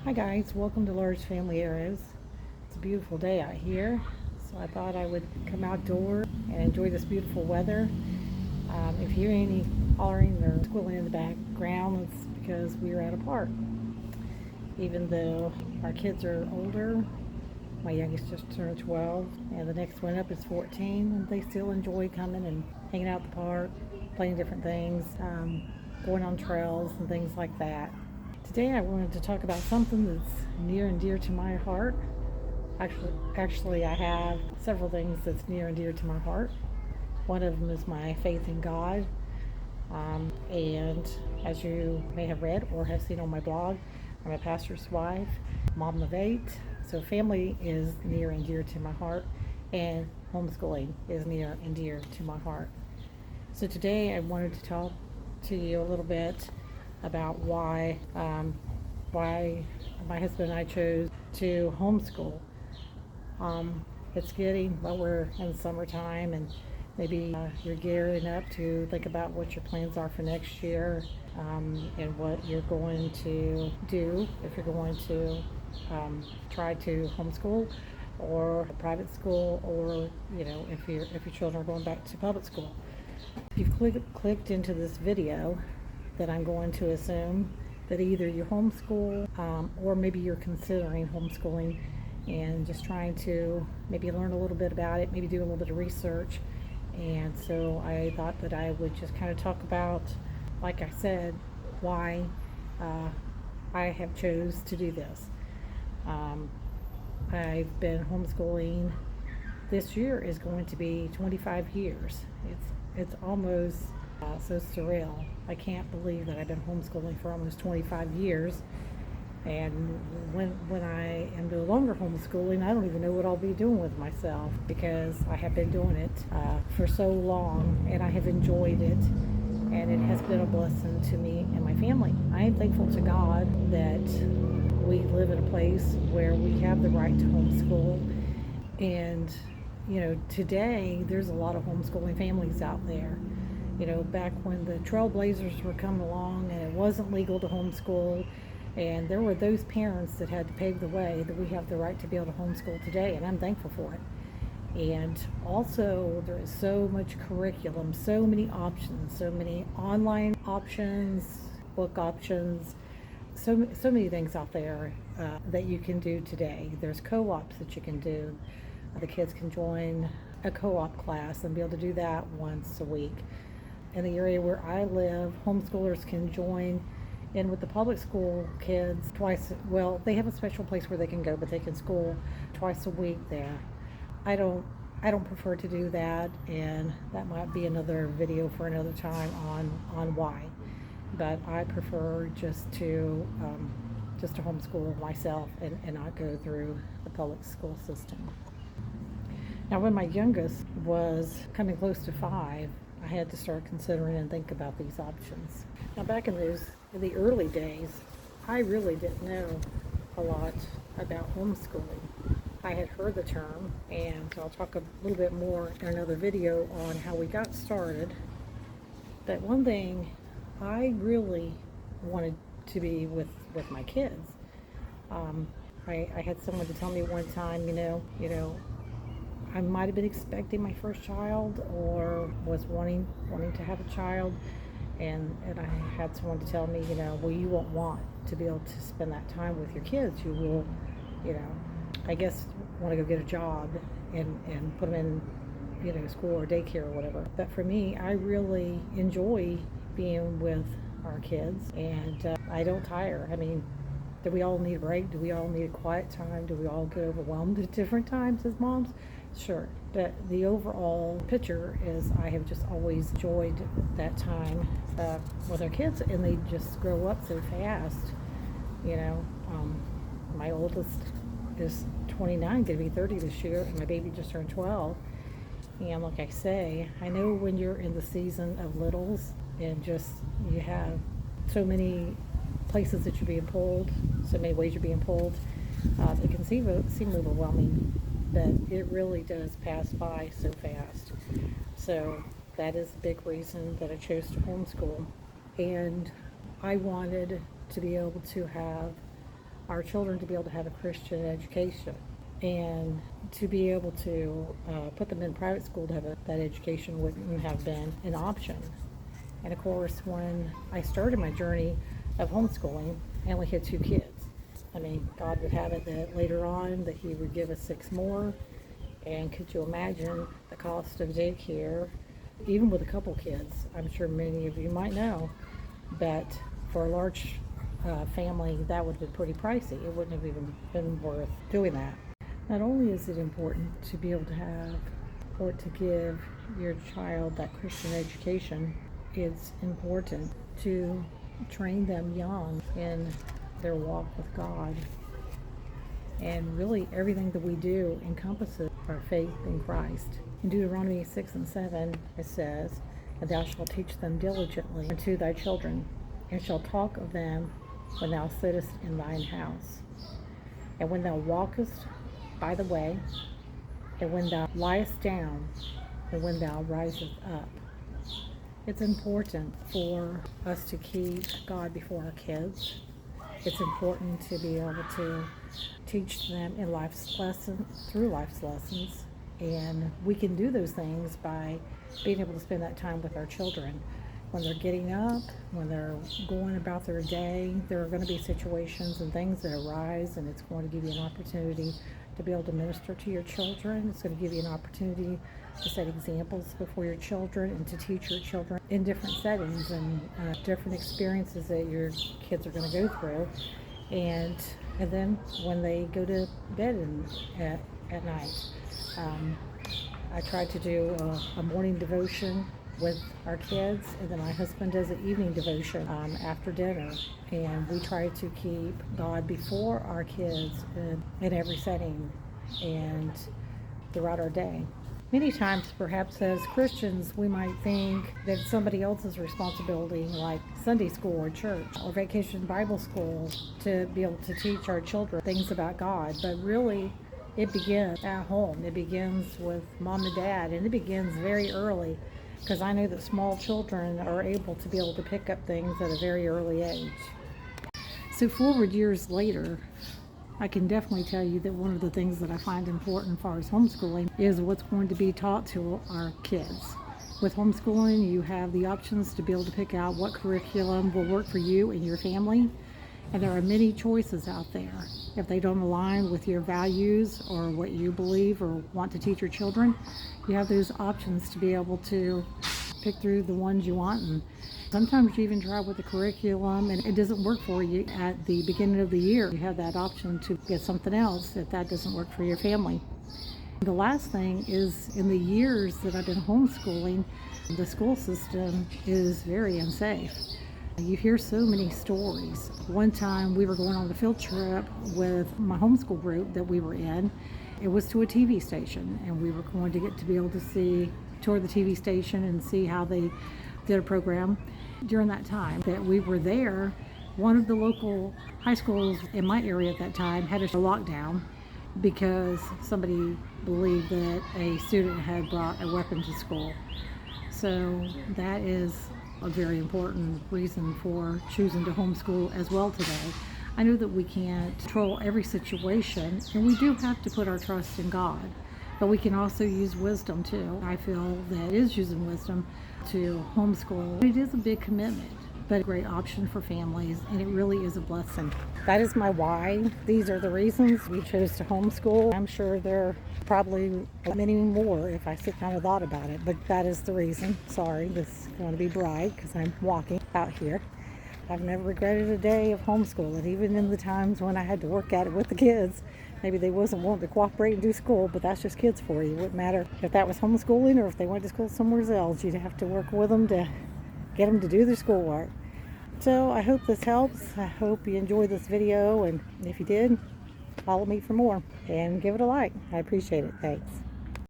Hi guys, welcome to Large Family Arrows. It's a beautiful day out here, so I thought I would come outdoors and enjoy this beautiful weather. If you hear any hollering or squealing in the background, it's because we are at a park. Even though our kids are older, my youngest just turned 12, and the next one up is 14, and they still enjoy coming and hanging out at the park, playing different things, going on trails and things like that. Today I wanted to talk about something that's near and dear to my heart. Actually, I have several things that's near and dear to my heart. One of them is my faith in God. And as you may have read or have seen on my blog, I'm a pastor's wife, mom of 8. So family is near and dear to my heart, and homeschooling is near and dear to my heart. So today I wanted to talk to you a little bit about why my husband and I chose to homeschool. We're in summertime, and maybe you're gearing up to think about what your plans are for next year, and what you're going to do if you're going to try to homeschool or a private school, or if your children are going back to public school. If you've clicked into this video, that I'm going to assume that either you homeschool, or maybe you're considering homeschooling and just trying to maybe learn a little bit about it, maybe do a little bit of research. And so I thought that I would just kind of talk about, like I said, why I have chose to do this. I've been homeschooling. This year is going to be 25 years. It's almost so surreal. I can't believe that I've been homeschooling for almost 25 years. And when I am no longer homeschooling, I don't even know what I'll be doing with myself, because I have been doing it for so long, and I have enjoyed it, and it has been a blessing to me and my family. I am thankful to God that we live in a place where we have the right to homeschool. And today there's a lot of homeschooling families out there. Back when the trailblazers were coming along and it wasn't legal to homeschool, and there were those parents that had to pave the way, that we have the right to be able to homeschool today, and I'm thankful for it. And also, there is so much curriculum, so many options, so many online options, book options, so many things out there that you can do today. There's co-ops that you can do. The kids can join a co-op class and be able to do that once a week. In the area where I live, homeschoolers can join in with the public school kids twice. Well, they have a special place where they can go, but they can school twice a week there. I don't prefer to do that, and that might be another video for another time on why. But I prefer just to homeschool myself and not go through the public school system. Now, when my youngest was coming close to 5, I had to start considering and think about these options. Now, back in the early days, I really didn't know a lot about homeschooling. I had heard the term, and I'll talk a little bit more in another video on how we got started. But one thing I really wanted to be with my kids. I had someone to tell me one time, I might have been expecting my first child, or was wanting to have a child, and I had someone to tell me, well, you won't want to be able to spend that time with your kids. You will, I guess, want to go get a job and put them in, school or daycare or whatever. But for me, I really enjoy being with our kids, and I don't tire. I mean, do we all need a break? Do we all need a quiet time? Do we all get overwhelmed at different times as moms? Sure. But the overall picture is I have just always enjoyed that time with our kids, and they just grow up so fast. My oldest is 29, going to be 30 this year, and my baby just turned 12. And like I say, I know when you're in the season of littles, and just you have so many places that you're being pulled, so many ways you're being pulled, it can seem overwhelming, but it really does pass by so fast. So that is a big reason that I chose to homeschool. And I wanted to be able to have our children to be able to have a Christian education, and to be able to put them in private school to have that education wouldn't have been an option. And of course, when I started my journey of homeschooling, I only had 2 kids. I mean, God would have it that later on that He would give us 6 more. And could you imagine the cost of daycare, even with a couple kids? I'm sure many of you might know, but for a large family, that would have been pretty pricey. It wouldn't have even been worth doing that. Not only is it important to be able to have or to give your child that Christian education, it's important to train them young in their walk with God. And really everything that we do encompasses our faith in Christ. In Deuteronomy 6:7, it says, "And thou shalt teach them diligently unto thy children, and shalt talk of them when thou sittest in thine house, and when thou walkest by the way, and when thou liest down, and when thou risest up." It's important for us to keep God before our kids. It's important to be able to teach them in life's lessons, through life's lessons. And we can do those things by being able to spend that time with our children. When they're getting up, when they're going about their day, there are going to be situations and things that arise, and it's going to give you an opportunity to be able to minister to your children. It's going to give you an opportunity to set examples before your children and to teach your children in different settings and different experiences that your kids are going to go through. And then when they go to bed at night, I try to do a morning devotion with our kids, and then my husband does an evening devotion after dinner, and we try to keep God before our kids in every setting and throughout our day. Many times, perhaps as Christians, we might think that it's somebody else's responsibility, like Sunday school or church or vacation Bible school, to be able to teach our children things about God. But really, it begins at home. It begins with mom and dad, and it begins very early, because I know that small children are able to be able to pick up things at a very early age. So forward years later, I can definitely tell you that one of the things that I find important as far as homeschooling is what's going to be taught to our kids. With homeschooling, you have the options to be able to pick out what curriculum will work for you and your family. And there are many choices out there. If they don't align with your values or what you believe or want to teach your children, you have those options to be able to pick through the ones you want. And sometimes you even try with the curriculum and it doesn't work for you at the beginning of the year. You have that option to get something else if that doesn't work for your family. The last thing is, in the years that I've been homeschooling, the school system is very unsafe. You hear so many stories. One time we were going on a field trip with my homeschool group that we were in. It was to a TV station, and we were going to get to be able to tour the TV station and see how they did a program. During that time that we were there, one of the local high schools in my area at that time had a lockdown because somebody believed that a student had brought a weapon to school. So that is a very important reason for choosing to homeschool as well today. I know that we can't control every situation, and we do have to put our trust in God, but we can also use wisdom too. I feel that it is using wisdom to homeschool. It is a big commitment, but a great option for families, and it really is a blessing. That is my why. These are the reasons we chose to homeschool. I'm sure there are probably many more if I sit down and thought about it, but that is the reason. Sorry, this is going to be bright because I'm walking out here. I've never regretted a day of homeschooling, even in the times when I had to work at it with the kids. Maybe they wasn't wanting to cooperate and do school, but that's just kids for you. It wouldn't matter if that was homeschooling or if they went to school somewhere else. You'd have to work with them to get them to do their schoolwork. So I hope this helps. I hope you enjoyed this video, and if you did, follow me for more and give it a like. I appreciate it. Thanks.